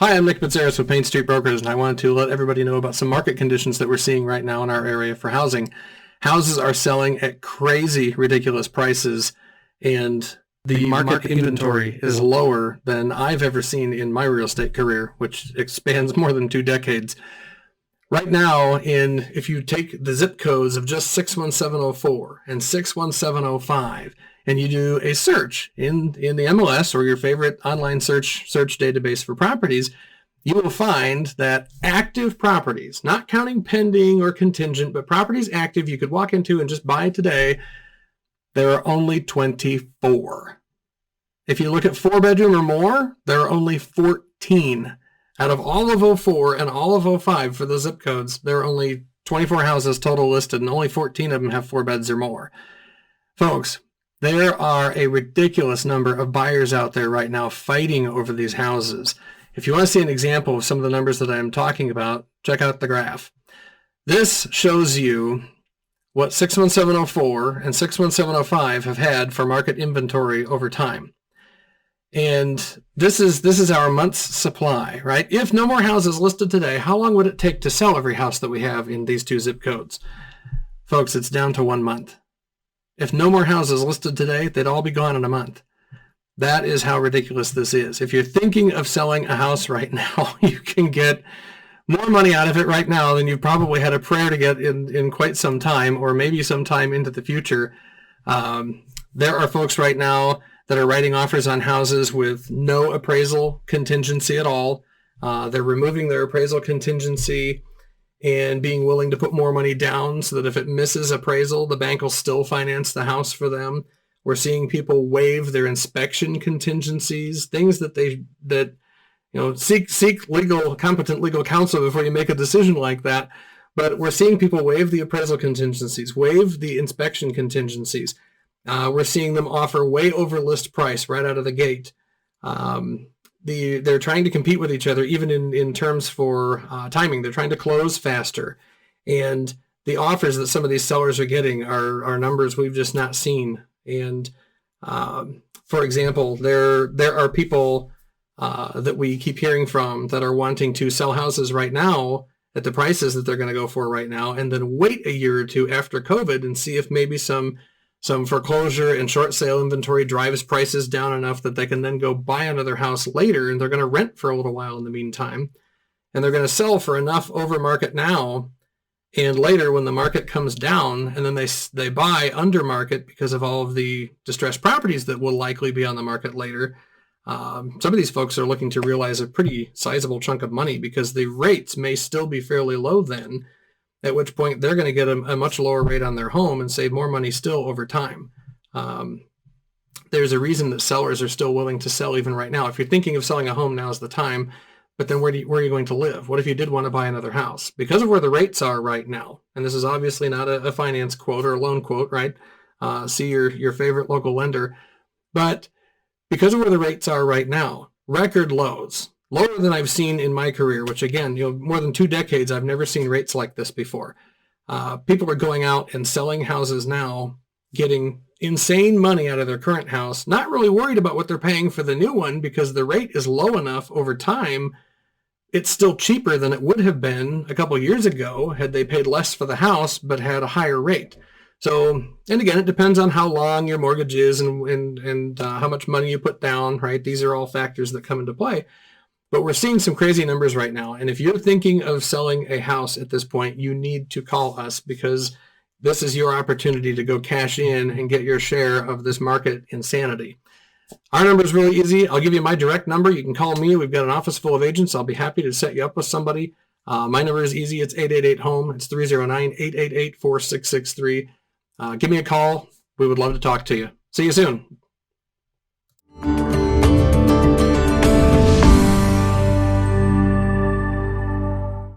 Hi, I'm Nick Pizzaris with Main Street Brokers, and I wanted to let everybody know about some market conditions that we're seeing right now in our area for housing. Houses are selling at crazy, ridiculous prices, and the market inventory is lower than I've ever seen in my real estate career, which expands more than 2 decades. Right now, if you take the zip codes of just 61704 and 61705, and you do a search in the MLS or your favorite online search database for properties, you will find that active properties, not counting pending or contingent, but properties active you could walk into and just buy today, there are only 24. If you look at 4-bedroom or more, there are only 14. Out of all of 04 and all of 05 for the zip codes, there are only 24 houses total listed, and only 14 of them have 4 beds or more. Folks, there are a ridiculous number of buyers out there right now fighting over these houses. If you want to see an example of some of the numbers that I'm talking about, check out the graph. This shows you what 61704 and 61705 have had for market inventory over time. And this is our month's supply, right? If no more houses listed today, how long would it take to sell every house that we have in these two zip codes? Folks, it's down to 1 month. If no more houses listed today, they'd all be gone in a month. That is how ridiculous this is. If you're thinking of selling a house right now, you can get more money out of it right now than you've probably had a prayer to get in quite some time, or maybe some time into the future. There are folks right now that are writing offers on houses with no appraisal contingency at all. They're removing their appraisal contingency and being willing to put more money down so that if it misses appraisal, the bank will still finance the house for them. We're seeing people waive their inspection contingencies, things that seek competent legal counsel before you make a decision like that. But we're seeing people waive the appraisal contingencies, waive the inspection contingencies. We're seeing them offer way over list price right out of the gate. They're trying to compete with each other, even in terms for timing. They're trying to close faster. And the offers that some of these sellers are getting are numbers we've just not seen. And for example, there are people that we keep hearing from that are wanting to sell houses right now at the prices that they're going to go for right now, and then wait a year or two after COVID and see if maybe some foreclosure and short sale inventory drives prices down enough that they can then go buy another house later, and they're going to rent for a little while in the meantime. And they're going to sell for enough over market now, and later when the market comes down, and then they buy under market because of all of the distressed properties that will likely be on the market later. Some of these folks are looking to realize a pretty sizable chunk of money because the rates may still be fairly low then, at which point they're going to get a much lower rate on their home and save more money still over time. There's a reason that sellers are still willing to sell even right now. If you're thinking of selling a home, now's the time. But then where are you going to live? What if you did want to buy another house? Because of where the rates are right now, and this is obviously not a finance quote or a loan quote, right? See your favorite local lender. But because of where the rates are right now, record lows, lower than I've seen in my career, which again, more than 2 decades, I've never seen rates like this before. People are going out and selling houses now, getting insane money out of their current house, not really worried about what they're paying for the new one because the rate is low enough over time. It's still cheaper than it would have been a couple of years ago had they paid less for the house but had a higher rate. So, and again, it depends on how long your mortgage is and how much money you put down, right? These are all factors that come into play. But we're seeing some crazy numbers right now. And if you're thinking of selling a house at this point, you need to call us because this is your opportunity to go cash in and get your share of this market insanity. Our number is really easy. I'll give you my direct number. You can call me. We've got an office full of agents. I'll be happy to set you up with somebody. My number is easy. It's 888-HOME. It's 309-888-4663. Give me a call. We would love to talk to you. See you soon.